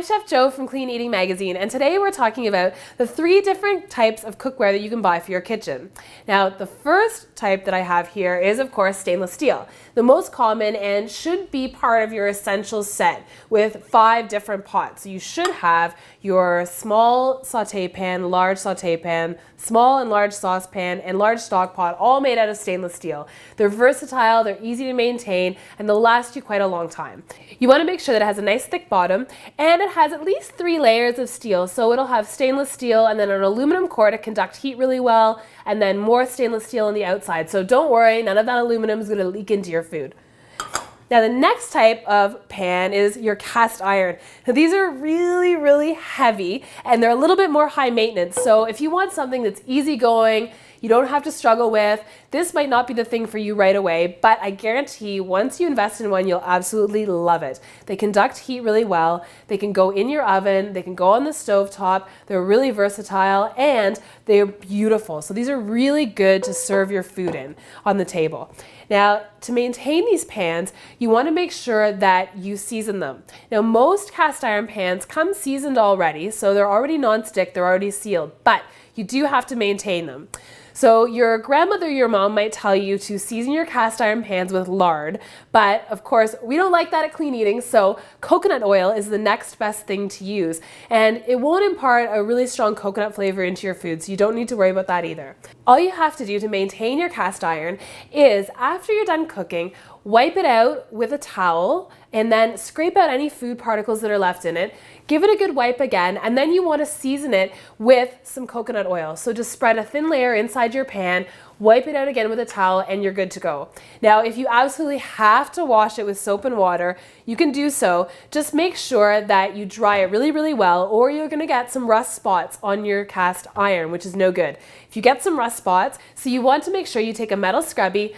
Chef Jo from Clean Eating Magazine, and today we're talking about the 3 different types of cookware that you can buy for your kitchen. Now, the first type that I have here is, of course, stainless steel. The most common and should be part of your essentials set with 5 different pots. So you should have your small saute pan, large saute pan, small and large saucepan, and large stock pot, all made out of stainless steel. They're versatile, they're easy to maintain, and they'll last you quite a long time. You want to make sure that it has a nice thick bottom, and it has at least 3 layers of steel. So it'll have stainless steel and then an aluminum core to conduct heat really well, and then more stainless steel on the outside. So don't worry, none of that aluminum is going to leak into your food. Now the next type of pan is your cast iron. Now these are really heavy and they're a little bit more high maintenance. So if you want something that's easygoing, you don't have to struggle with, this might not be the thing for you right away, but I guarantee once you invest in one, you'll absolutely love it. They conduct heat really well, they can go in your oven, they can go on the stovetop, they're really versatile, and they're beautiful. So these are really good to serve your food in on the table. Now, to maintain these pans, you want to make sure that you season them. Now, most cast iron pans come seasoned already, so they're already non-stick, they're already sealed, but you do have to maintain them. So your grandmother, your mom might tell you to season your cast iron pans with lard, but of course we don't like that at Clean Eating, so coconut oil is the next best thing to use. And it won't impart a really strong coconut flavor into your food, so you don't need to worry about that either. All you have to do to maintain your cast iron is, after you're done cooking, wipe it out with a towel and then scrape out any food particles that are left in it. Give it a good wipe again, and then you want to season it with some coconut oil. So just spread a thin layer inside your pan, wipe it out again with a towel, and you're good to go. Now, if you absolutely have to wash it with soap and water, you can do so. Just make sure that you dry it really well, or you're going to get some rust spots on your cast iron, which is no good. If you get some rust spots, so you want to make sure you take a metal scrubby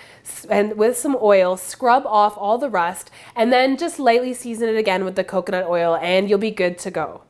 and with some oil, scrub off all the rust, and then just lightly season it again with the coconut oil, and you'll be good to go.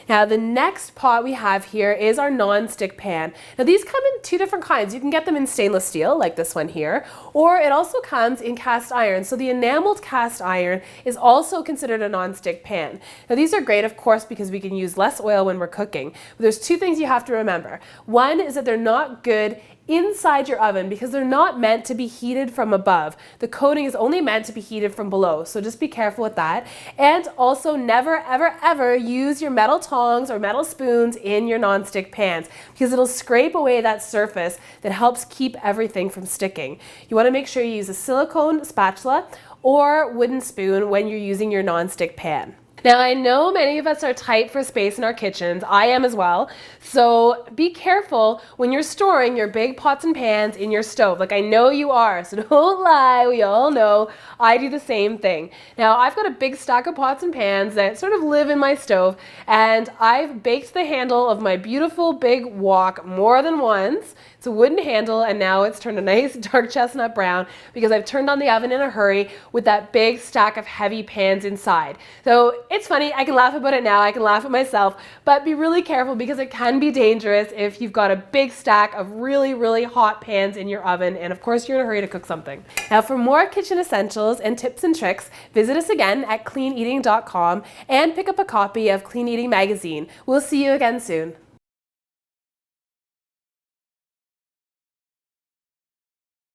Now the next pot we have here is our non-stick pan. Now these come in 2 different kinds. You can get them in stainless steel, like this one here, or it also comes in cast iron. So the enameled cast iron is also considered a non-stick pan. Now these are great, of course, because we can use less oil when we're cooking. But there's 2 things you have to remember. One is that they're not good inside your oven because they're not meant to be heated from above. The coating is only meant to be heated from below, so just be careful with that. And also never ever use your metal tongs or metal spoons in your non-stick pans because it'll scrape away that surface that helps keep everything from sticking. You want to make sure you use a silicone spatula or wooden spoon when you're using your non-stick pan. Now I know many of us are tight for space in our kitchens, I am as well, so be careful when you're storing your big pots and pans in your stove. Like I know you are, so don't lie, we all know I do the same thing. Now I've got a big stack of pots and pans that sort of live in my stove, and I've baked the handle of my beautiful big wok more than once. It's a wooden handle, and now it's turned a nice dark chestnut brown because I've turned on the oven in a hurry with that big stack of heavy pans inside. So it's funny, I can laugh about it now, I can laugh at myself, but be really careful because it can be dangerous if you've got a big stack of really hot pans in your oven, and of course you're in a hurry to cook something. Now for more kitchen essentials and tips and tricks, visit us again at cleaneating.com and pick up a copy of Clean Eating Magazine. We'll see you again soon.